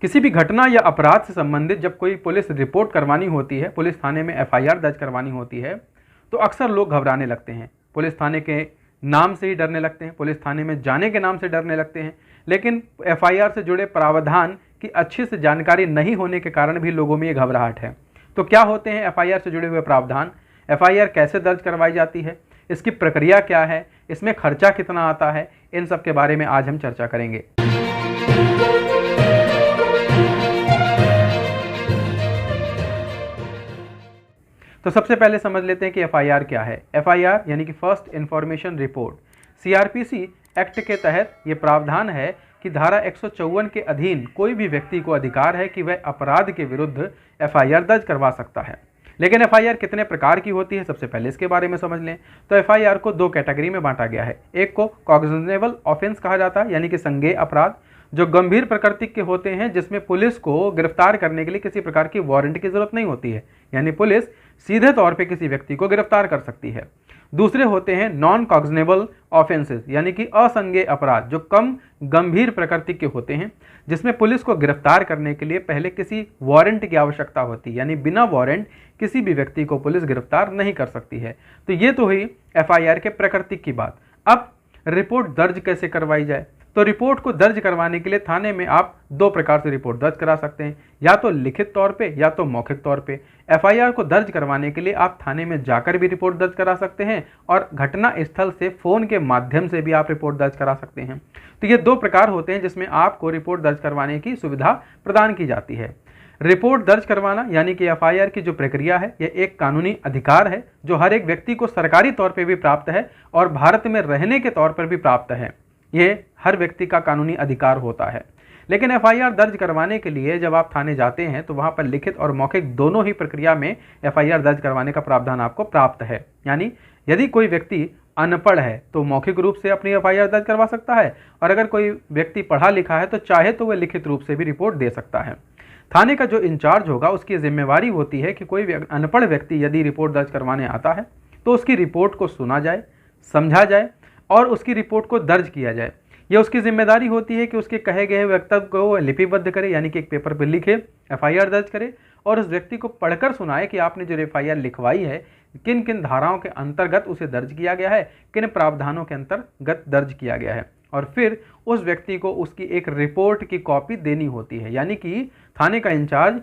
किसी भी घटना या अपराध से संबंधित जब कोई पुलिस रिपोर्ट करवानी होती है, पुलिस थाने में एफआईआर दर्ज करवानी होती है, तो अक्सर लोग घबराने लगते हैं। पुलिस थाने के नाम से ही डरने लगते हैं, पुलिस थाने में जाने के नाम से डरने लगते हैं। लेकिन एफआईआर से जुड़े प्रावधान की अच्छे से जानकारी नहीं होने के कारण भी लोगों में ये घबराहट है। तो क्या होते हैं एफआईआर से जुड़े हुए प्रावधान, एफआईआर कैसे दर्ज करवाई जाती है, इसकी प्रक्रिया क्या है, इसमें खर्चा कितना आता है, इन सब के बारे में आज हम चर्चा करेंगे। तो सबसे पहले समझ लेते हैं कि एफआईआर क्या है। एफआईआर यानी कि first information report. CrPC act के तहत ये प्रावधान है कि धारा 154 के अधीन कोई भी व्यक्ति को अधिकार है कि वह अपराध के विरुद्ध एफआईआर दर्ज करवा सकता है। लेकिन एफआईआर कितने प्रकार की होती है, सबसे पहले इसके बारे में समझ लें। तो एफआईआर को दो कैटेगरी में बांटा गया है। एक को कॉग्निजेबल ऑफेंस कहा जाता है, यानी कि संज्ञेय अपराध, जो गंभीर प्रकृति के होते हैं, जिसमें पुलिस को गिरफ्तार करने के लिए किसी प्रकार की वारंट की जरूरत नहीं होती है, यानी पुलिस सीधे तौर पे किसी व्यक्ति को गिरफ्तार कर सकती है। दूसरे होते हैं नॉन कॉग्निजेबल ऑफेंसेस, यानी कि असंज्ञेय अपराध, जो कम गंभीर प्रकृति के होते हैं, जिसमें पुलिस को गिरफ्तार करने के लिए पहले किसी वारंट की आवश्यकता होती है, यानी बिना वारंट किसी भी व्यक्ति को पुलिस गिरफ्तार नहीं कर सकती है। तो ये तो हुई एफआईआर के प्रकृति की बात। अब रिपोर्ट दर्ज कैसे करवाई जाए, तो रिपोर्ट को दर्ज करवाने के लिए थाने में आप दो प्रकार से रिपोर्ट दर्ज करा सकते हैं, या तो लिखित तौर पे या तो मौखिक तौर पे। एफआईआर को दर्ज करवाने के लिए आप थाने में जाकर भी रिपोर्ट दर्ज करा सकते हैं और घटना स्थल से फोन के माध्यम से भी आप रिपोर्ट दर्ज करा सकते हैं। तो ये दो प्रकार होते हैं जिसमें आपको रिपोर्ट दर्ज करवाने की सुविधा प्रदान की जाती है। रिपोर्ट दर्ज करवाना यानी कि एफआईआर की जो प्रक्रिया है, यह एक कानूनी अधिकार है जो हर एक व्यक्ति को सरकारी तौर पर भी प्राप्त है और भारत में रहने के तौर पर भी प्राप्त है। ये हर व्यक्ति का कानूनी अधिकार होता है। लेकिन एफआईआर दर्ज करवाने के लिए जब आप थाने जाते हैं तो वहां पर लिखित और मौखिक दोनों ही प्रक्रिया में एफआईआर दर्ज करवाने का प्रावधान आपको प्राप्त है। यानी यदि कोई व्यक्ति अनपढ़ है तो मौखिक रूप से अपनी एफआईआर दर्ज करवा सकता है, और अगर कोई व्यक्ति पढ़ा लिखा है तो चाहे तो वह लिखित रूप से भी रिपोर्ट दे सकता है। थाने का जो इंचार्ज होगा उसकी जिम्मेवारी होती है कि कोई अनपढ़ व्यक्ति यदि रिपोर्ट दर्ज करवाने आता है तो उसकी रिपोर्ट को सुना जाए, समझा जाए और उसकी रिपोर्ट को दर्ज किया जाए। यह उसकी जिम्मेदारी होती है कि उसके कहे गए वक्तव्य को लिपिबद्ध करे, यानी कि एक पेपर पर लिखे, एफआईआर दर्ज करे और उस व्यक्ति को पढ़कर सुनाए कि आपने जो एफआईआर लिखवाई है किन किन धाराओं के अंतर्गत उसे दर्ज किया गया है, किन प्रावधानों के अंतर्गत दर्ज किया गया है, और फिर उस व्यक्ति को उसकी एक रिपोर्ट की कॉपी देनी होती है। यानी कि थाने का इंचार्ज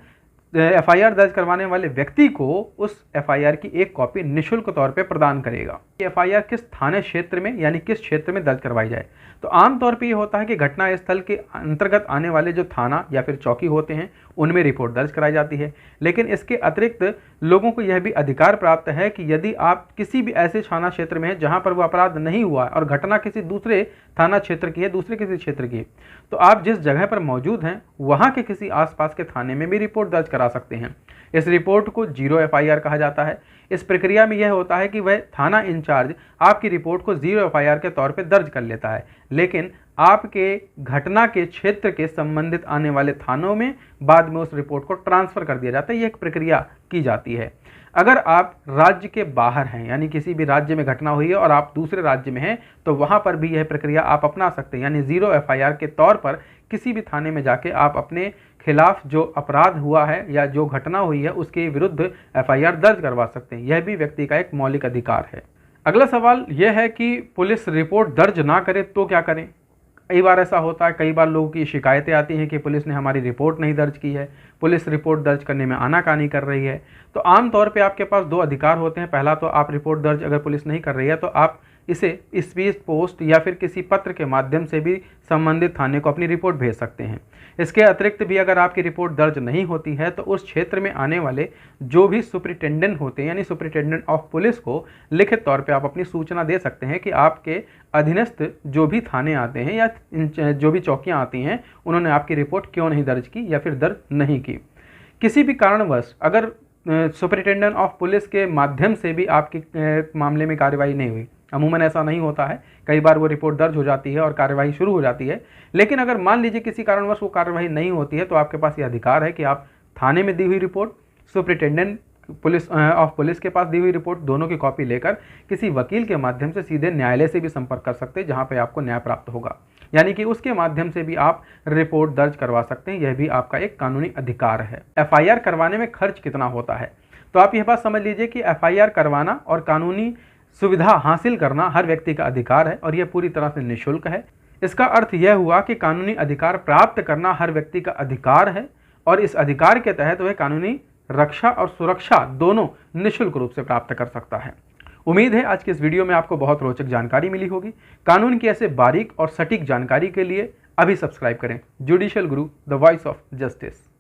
एफआईआर दर्ज करवाने वाले व्यक्ति को उस एफआईआर की एक कॉपी निःशुल्क तौर पे प्रदान करेगा। एफआईआर किस थाने क्षेत्र में यानी किस क्षेत्र में दर्ज करवाई जाए, तो आमतौर पे ये होता है कि घटना स्थल के अंतर्गत आने वाले जो थाना या फिर चौकी होते हैं उनमें रिपोर्ट दर्ज कराई जाती है। लेकिन इसके अतिरिक्त लोगों को यह भी अधिकार प्राप्त है कि यदि आप किसी भी ऐसे थाना क्षेत्र में हैं जहां पर वो अपराध नहीं हुआ और घटना किसी दूसरे थाना क्षेत्र की है, दूसरे किसी क्षेत्र की, तो आप जिस जगह पर मौजूद हैं वहां के किसी आसपास के थाने में भी रिपोर्ट दर्ज करा सकते हैं। इस रिपोर्ट को जीरो एफआईआर कहा जाता है। इस प्रक्रिया में यह होता है कि वह थाना इंचार्ज आपकी रिपोर्ट को जीरो एफआईआर के तौर पर दर्ज कर लेता है, लेकिन आपके घटना के क्षेत्र के संबंधित आने वाले थानों में बाद में उस रिपोर्ट को ट्रांसफर कर दिया जाता है। यह एक प्रक्रिया की जाती है। अगर आप राज्य के बाहर हैं, यानी किसी भी राज्य में घटना हुई है और आप दूसरे राज्य में हैं, तो वहां पर भी यह प्रक्रिया आप अपना सकते हैं। यानी जीरो एफआईआर के तौर पर किसी भी थाने में जाके आप अपने खिलाफ जो अपराध हुआ है या जो घटना हुई है उसके विरुद्ध एफआईआर दर्ज करवा सकते हैं। यह भी व्यक्ति का एक मौलिक अधिकार है। अगला सवाल यह है कि पुलिस रिपोर्ट दर्ज ना करे तो क्या करें। कई बार ऐसा होता है, कई बार लोगों की शिकायतें आती हैं कि पुलिस ने हमारी रिपोर्ट नहीं दर्ज की है, पुलिस रिपोर्ट दर्ज करने में आनाकानी कर रही है। तो आमतौर पे आपके पास दो अधिकार होते हैं। पहला तो आप रिपोर्ट दर्ज अगर पुलिस नहीं कर रही है तो आप इसे स्पीड पोस्ट या फिर किसी पत्र के माध्यम से भी संबंधित थाने को अपनी रिपोर्ट भेज सकते हैं। इसके अतिरिक्त भी अगर आपकी रिपोर्ट दर्ज नहीं होती है तो उस क्षेत्र में आने वाले जो भी सुपरिटेंडेंट होते हैं, यानी सुपरिटेंडेंट ऑफ पुलिस को लिखित तौर पे आप अपनी सूचना दे सकते हैं कि आपके अधीनस्थ जो भी थाने आते हैं या जो भी चौकियां आती हैं उन्होंने आपकी रिपोर्ट क्यों नहीं दर्ज की या फिर दर्ज नहीं की। किसी भी कारणवश अगर सुपरिटेंडेंट ऑफ पुलिस के माध्यम से भी आपके मामले में कार्रवाई नहीं हुई, अमूमन ऐसा नहीं होता है, कई बार वो रिपोर्ट दर्ज हो जाती है और कार्यवाही शुरू हो जाती है, लेकिन अगर मान लीजिए किसी कारणवश वो कार्यवाही नहीं होती है तो आपके पास ये अधिकार है कि आप थाने में दी हुई रिपोर्ट, सुपरिटेंडेंट ऑफ पुलिस के पास दी हुई रिपोर्ट, दोनों की कॉपी लेकर किसी वकील के माध्यम से सीधे न्यायालय से भी संपर्क कर सकते हैं जहां पे आपको न्याय प्राप्त होगा। यानी कि उसके माध्यम से भी आप रिपोर्ट दर्ज करवा सकते हैं। यह भी आपका एक कानूनी अधिकार है। एफआईआर करवाने में खर्च कितना होता है, तो आप यह बात समझ लीजिए कि एफआईआर करवाना और कानूनी सुविधा हासिल करना हर व्यक्ति का अधिकार है और यह पूरी तरह से निःशुल्क है। इसका अर्थ यह हुआ कि कानूनी अधिकार प्राप्त करना हर व्यक्ति का अधिकार है और इस अधिकार के तहत वह कानूनी रक्षा और सुरक्षा दोनों निःशुल्क रूप से प्राप्त कर सकता है। उम्मीद है आज के इस वीडियो में आपको बहुत रोचक जानकारी मिली होगी। कानून की ऐसे बारीक और सटीक जानकारी के लिए अभी सब्सक्राइब करें judicial Guru, the voice of justice.